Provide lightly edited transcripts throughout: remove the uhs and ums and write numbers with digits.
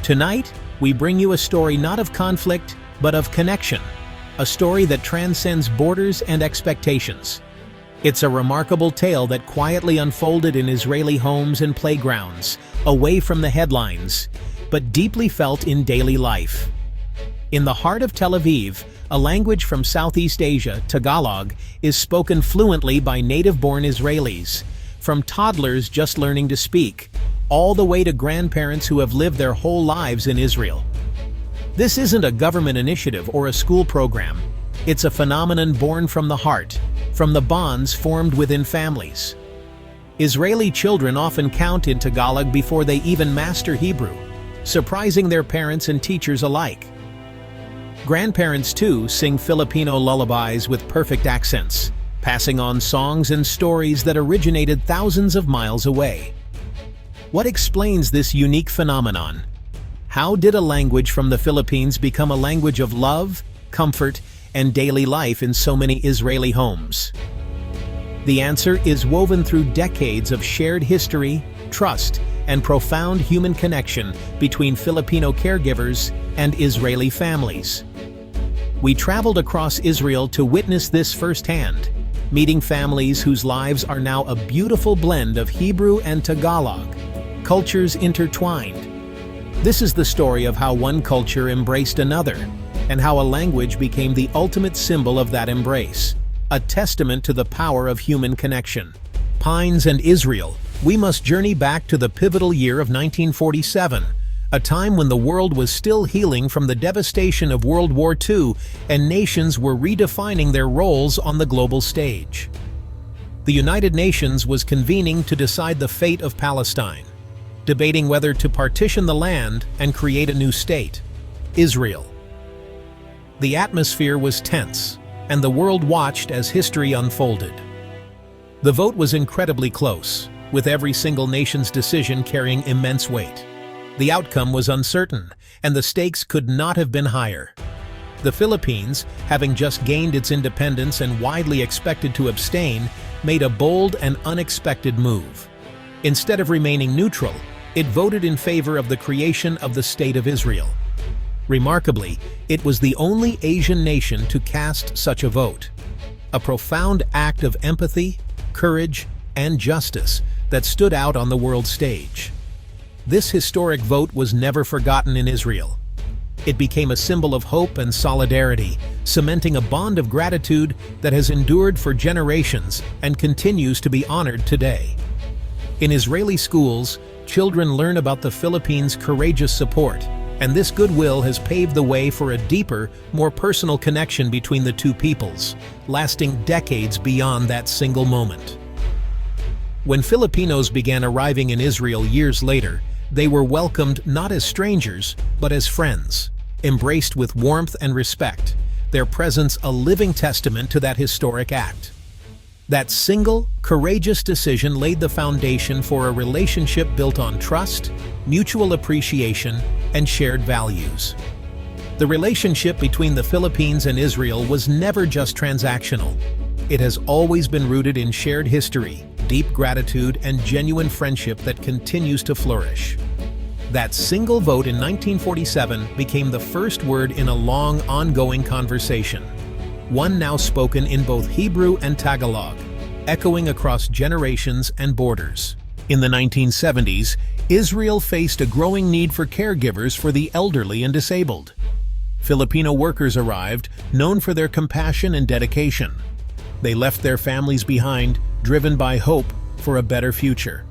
Tonight, we bring you a story not of conflict, but of connection. A story that transcends borders and expectations. It's a remarkable tale that quietly unfolded in Israeli homes and playgrounds, away from the headlines, but deeply felt in daily life. In the heart of Tel Aviv, a language from Southeast Asia, Tagalog, is spoken fluently by native-born Israelis, from toddlers just learning to speak, all the way to grandparents who have lived their whole lives in Israel. This isn't a government initiative or a school program. It's a phenomenon born from the heart, from the bonds formed within families. Israeli children often count in Tagalog before they even master Hebrew, surprising their parents and teachers alike. Grandparents, too, sing Filipino lullabies with perfect accents, passing on songs and stories that originated thousands of miles away. What explains this unique phenomenon? How did a language from the Philippines become a language of love, comfort, and daily life in so many Israeli homes? The answer is woven through decades of shared history, trust, and profound human connection between Filipino caregivers and Israeli families. We traveled across Israel to witness this firsthand, meeting families whose lives are now a beautiful blend of Hebrew and Tagalog, cultures intertwined. This is the story of how one culture embraced another, and how a language became the ultimate symbol of that embrace, a testament to the power of human connection. Pines and Israel, we must journey back to the pivotal year of 1947, a time when the world was still healing from the devastation of World War II and nations were redefining their roles on the global stage. The United Nations was convening to decide the fate of Palestine, debating whether to partition the land and create a new state, Israel. The atmosphere was tense, and the world watched as history unfolded. The vote was incredibly close, with every single nation's decision carrying immense weight. The outcome was uncertain, and the stakes could not have been higher. The Philippines, having just gained its independence and widely expected to abstain, made a bold and unexpected move. Instead of remaining neutral, it voted in favor of the creation of the State of Israel. Remarkably, it was the only Asian nation to cast such a vote. A profound act of empathy, courage, and justice that stood out on the world stage. This historic vote was never forgotten in Israel. It became a symbol of hope and solidarity, cementing a bond of gratitude that has endured for generations and continues to be honored today. In Israeli schools, children learn about the Philippines' courageous support, and this goodwill has paved the way for a deeper, more personal connection between the two peoples, lasting decades beyond that single moment. When Filipinos began arriving in Israel years later, they were welcomed not as strangers, but as friends, embraced with warmth and respect, their presence a living testament to that historic act. That single, courageous decision laid the foundation for a relationship built on trust, mutual appreciation, and shared values. The relationship between the Philippines and Israel was never just transactional. It has always been rooted in shared history, deep gratitude, and genuine friendship that continues to flourish. That single vote in 1947 became the first word in a long, ongoing conversation, one now spoken in both Hebrew and Tagalog, echoing across generations and borders. In the 1970s, Israel faced a growing need for caregivers for the elderly and disabled. Filipino workers arrived, known for their compassion and dedication. They left their families behind, driven by hope for a better future.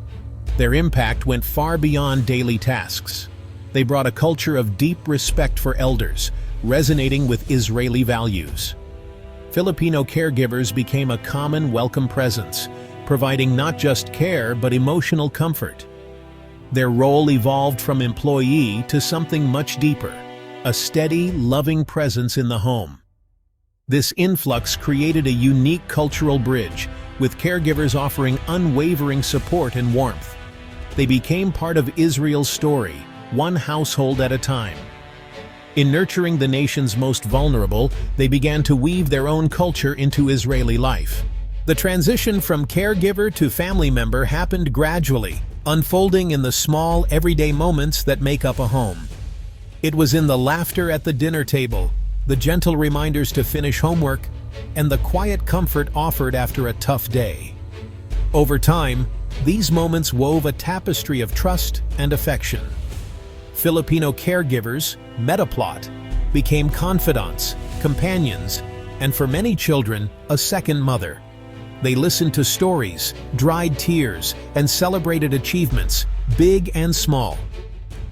Their impact went far beyond daily tasks. They brought a culture of deep respect for elders, resonating with Israeli values. Filipino caregivers became a common, welcome presence, providing not just care but emotional comfort. Their role evolved from employee to something much deeper, a steady, loving presence in the home. This influx created a unique cultural bridge, with caregivers offering unwavering support and warmth. They became part of Israel's story, one household at a time. In nurturing the nation's most vulnerable, they began to weave their own culture into Israeli life. The transition from caregiver to family member happened gradually, unfolding in the small, everyday moments that make up a home. It was in the laughter at the dinner table, the gentle reminders to finish homework, and the quiet comfort offered after a tough day. Over time, these moments wove a tapestry of trust and affection. Filipino caregivers, metaplot, became confidants, companions, and for many children, a second mother. They listened to stories, dried tears, and celebrated achievements, big and small.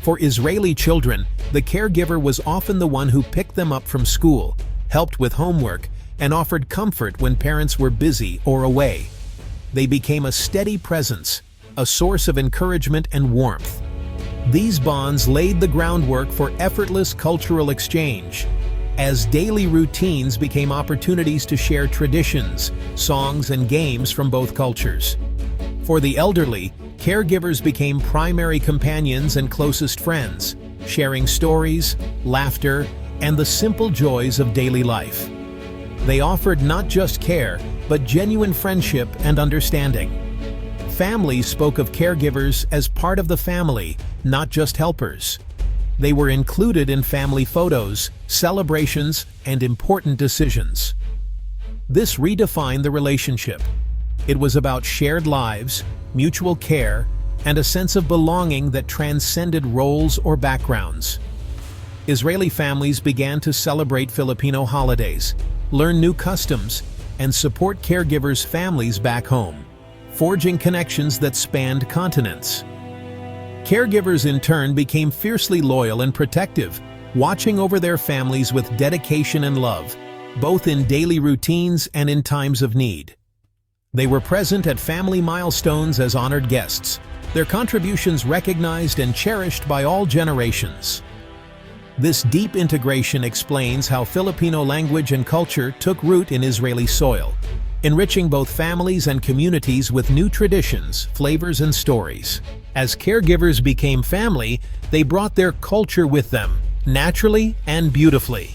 For Israeli children, the caregiver was often the one who picked them up from school, helped with homework, and offered comfort when parents were busy or away. They became a steady presence, a source of encouragement and warmth. These bonds laid the groundwork for effortless cultural exchange, as daily routines became opportunities to share traditions, songs, and games from both cultures. For the elderly, caregivers became primary companions and closest friends, sharing stories, laughter, and the simple joys of daily life. They offered not just care, but genuine friendship and understanding. Families spoke of caregivers as part of the family, not just helpers. They were included in family photos, celebrations, and important decisions. This redefined the relationship. It was about shared lives, mutual care, and a sense of belonging that transcended roles or backgrounds. Israeli families began to celebrate Filipino holidays, learn new customs, and support caregivers' families back home, forging connections that spanned continents. Caregivers in turn became fiercely loyal and protective, watching over their families with dedication and love, both in daily routines and in times of need. They were present at family milestones as honored guests, their contributions recognized and cherished by all generations. This deep integration explains how Filipino language and culture took root in Israeli soil, enriching both families and communities with new traditions, flavors, and stories. As caregivers became family, they brought their culture with them, naturally and beautifully.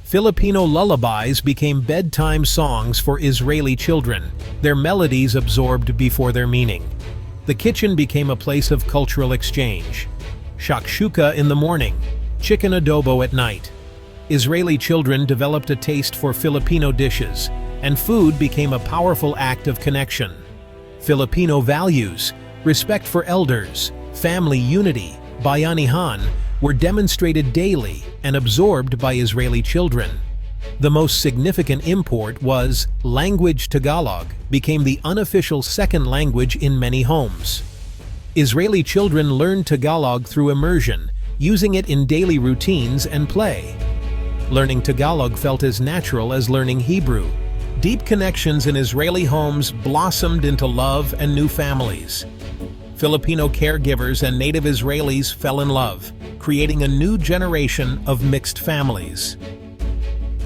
Filipino lullabies became bedtime songs for Israeli children, their melodies absorbed before their meaning. The kitchen became a place of cultural exchange. Shakshuka in the morning, chicken adobo at night. Israeli children developed a taste for Filipino dishes, and food became a powerful act of connection. Filipino values, respect for elders, family unity, bayanihan, were demonstrated daily and absorbed by Israeli children. The most significant import was language Tagalog became the unofficial second language in many homes. Israeli children learned Tagalog through immersion, using it in daily routines and play. Learning Tagalog felt as natural as learning Hebrew. Deep connections in Israeli homes blossomed into love and new families. Filipino caregivers and native Israelis fell in love, creating a new generation of mixed families.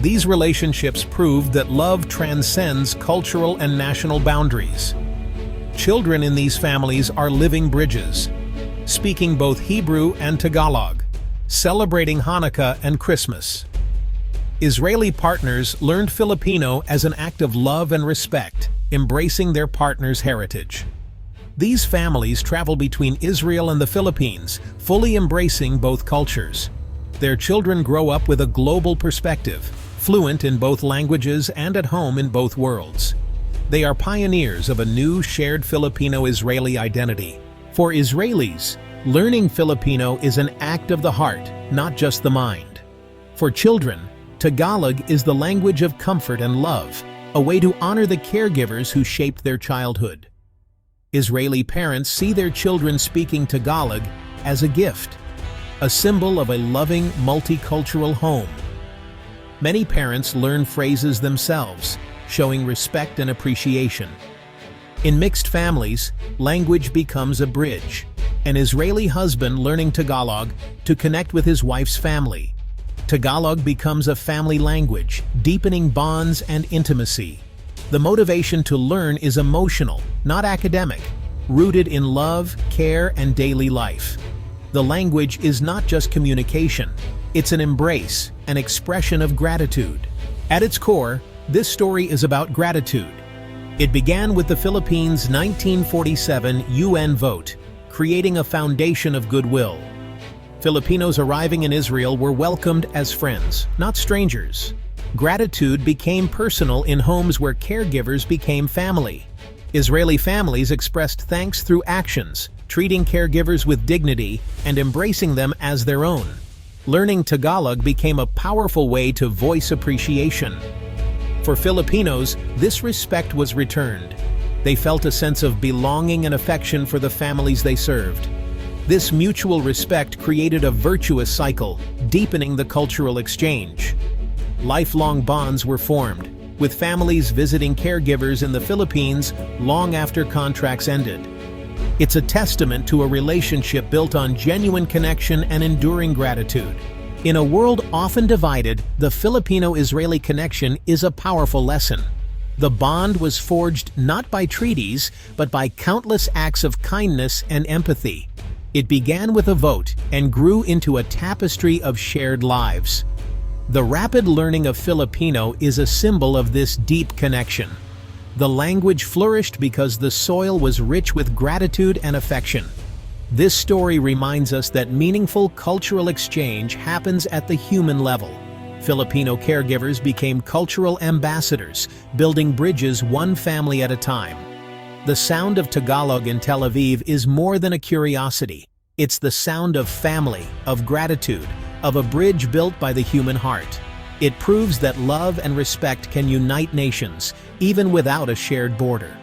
These relationships proved that love transcends cultural and national boundaries. Children in these families are living bridges, speaking both Hebrew and Tagalog, celebrating Hanukkah and Christmas. Israeli partners learned Filipino as an act of love and respect, embracing their partner's heritage. These families travel between Israel and the Philippines, fully embracing both cultures. Their children grow up with a global perspective, fluent in both languages and at home in both worlds. They are pioneers of a new shared Filipino-Israeli identity. For Israelis, learning Filipino is an act of the heart, not just the mind. For children, Tagalog is the language of comfort and love, a way to honor the caregivers who shaped their childhood. Israeli parents see their children speaking Tagalog as a gift, a symbol of a loving, multicultural home. Many parents learn phrases themselves, showing respect and appreciation. In mixed families, language becomes a bridge. An Israeli husband learning Tagalog to connect with his wife's family. Tagalog becomes a family language, deepening bonds and intimacy. The motivation to learn is emotional, not academic, rooted in love, care, and daily life. The language is not just communication, it's an embrace, an expression of gratitude. At its core, this story is about gratitude. It began with the Philippines' 1947 UN vote, creating a foundation of goodwill. Filipinos arriving in Israel were welcomed as friends, not strangers. Gratitude became personal in homes where caregivers became family. Israeli families expressed thanks through actions, treating caregivers with dignity and embracing them as their own. Learning Tagalog became a powerful way to voice appreciation. For Filipinos, this respect was returned. They felt a sense of belonging and affection for the families they served. This mutual respect created a virtuous cycle, deepening the cultural exchange. Lifelong bonds were formed, with families visiting caregivers in the Philippines long after contracts ended. It's a testament to a relationship built on genuine connection and enduring gratitude. In a world often divided, the Filipino-Israeli connection is a powerful lesson. The bond was forged not by treaties, but by countless acts of kindness and empathy. It began with a vote and grew into a tapestry of shared lives. The rapid learning of Filipino is a symbol of this deep connection. The language flourished because the soil was rich with gratitude and affection. This story reminds us that meaningful cultural exchange happens at the human level. Filipino caregivers became cultural ambassadors, building bridges one family at a time. The sound of Tagalog in Tel Aviv is more than a curiosity. It's the sound of family, of gratitude, of a bridge built by the human heart. It proves that love and respect can unite nations, even without a shared border.